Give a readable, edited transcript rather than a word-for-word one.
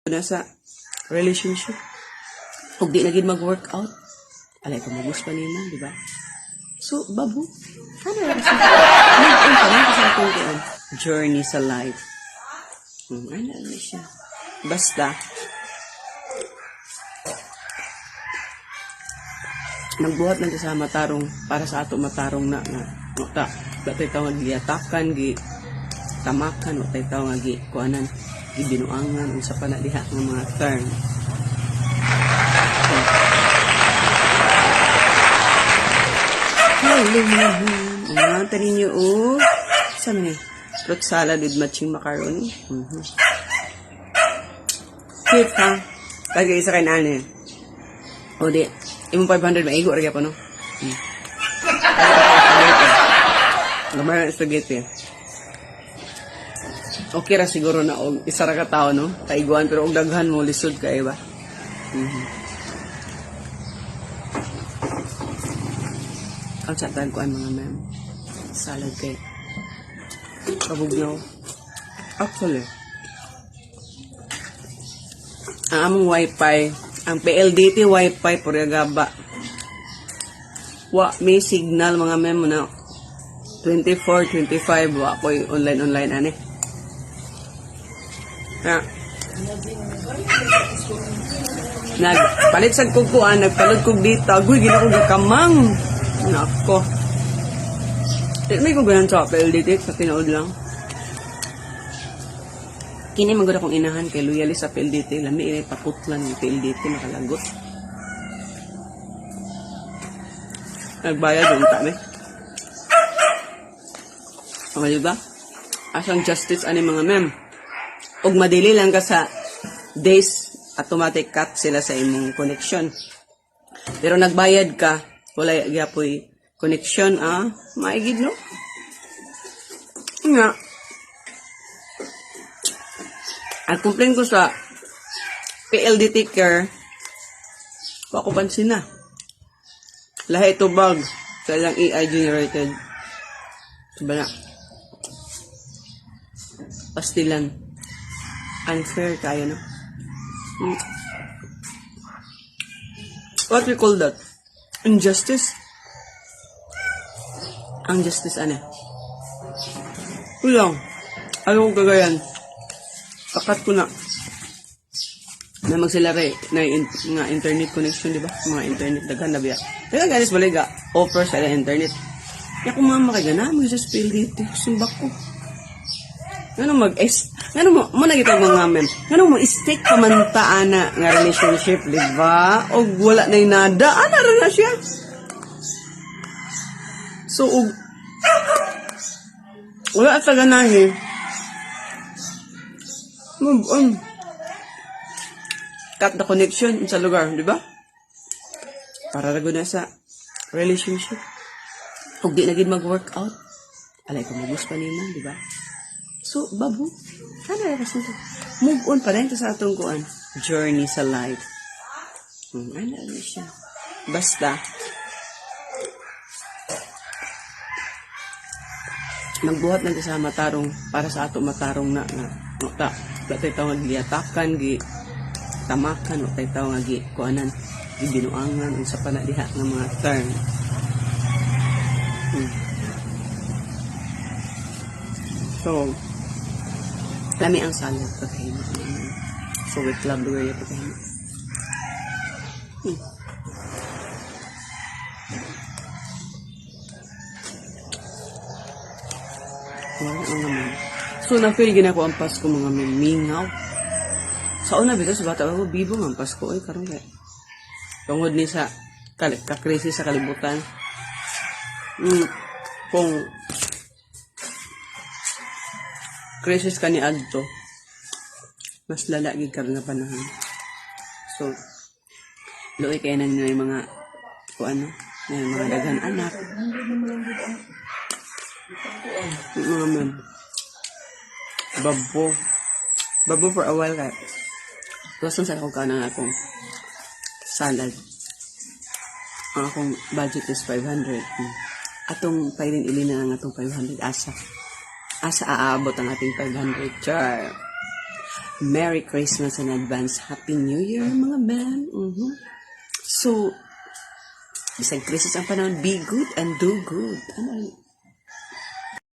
na sa relationship. Kung di na gid mag-workout, alay ka magus pa nila, di ba? So, babu, ano yung kasi? Ano pa sa atong journey sa life? Ano siya? Basta, nagbuhat lang sa matarong, para sa ato matarong na datay tawag giatakan, tamakan, datay tawag kuanan, gibinuangan, unsa pa na diha ng mga term. Hello, tanin nyo, saan ni? Fruit salad with matching macaroni. Cute, ha? Lagi isa kay nani. O, di. Imong 500, maigo, rin pa, no? Gamay ng spaghetti. Okay ra siguro na, isa ra ka tao, no? Kaiguan, pero og daghan mo, lisod ka, iba? Ang satan ko ay mga ma'am. Salad kay kabugnaw. Actually, ang among wifi, ang PLDT wifi pura gaba. Wa may signal mga ma'am na 24, 25 wa ko'y online ani. Ha. Nagpalit sa kukuan, nagpalod kog dita, guy gina ko gikamang. Nako. May kong ganun sa PLDT, sa tinood lang. Kini magod akong inahan kay loyali sa PLDT. Lami inay paputlan ng PLDT, makalagot. Nagbayad yung kami. Mga diba? Asang justice ani mga mem. Og madili lang ka sa days, automatic cut sila sa imong connection. Pero nagbayad ka, wala gapoy connection, maigid, no? Nga. Ang complain ko sa PLDT care, wako pansin na. Lahi ito bag sa ilang AI generated. Diba na? Pastilan. Unfair tayo, no? What we call that? Injustice? Ang justice, ano? Kulang. Ayaw ko kagayan. Takat ko na. Na magsilari na nga internet connection, di ba? Mga internet, daghan na biya. Kaya guys, baliga, offer sa internet. Kaya kung mga makagana, mag-just feel dito. Simbak ko. Ngano mo nagitag mga mem. Ngano mo stick pamantaan na nga relationship, di ba? O wala na yung nada, na siya. So, wala at ganahe. Move on. Cut the connection sa lugar, di ba? Para rago na sa relationship. Kung di na gid mag-workout, alay ka magus pa nila, di ba? So, babu, ano yung kasi ito? Move on pa rin sa atong kuan. Journey sa life. Ano siya? Basta, nagbuhat lang sa matarong, para sa ato matarong na datay tawag giatakan, tamakan, datay tawag kuanan, gibinuangan, unsa pa na diha ng mga term. So, lami ang salad pagkain. So, with love the way pagkain. Wala naman. So, na-feel ginako ang Pasko mga mingaw. Sa una, bito sa bata, bibo nga ang Pasko. Ay, karong kaya. Tungod ni sa kakrisi sa kalibutan. Kung krisis ka ni Adto, mas lalagi ka nga panahon. So, luoy kayo nang may mga may mga dagan anak. Mga mem. Babo for a while ka. Gusto sa akong kanang akong salad. Ang akong budget is 500. Atong pwedeng ili na ang atong 500 asa aabot ang ating 500 char. Merry Christmas and advance Happy New Year, mga man. So, bisag Christmas ang panahon, be good and do good. Ano,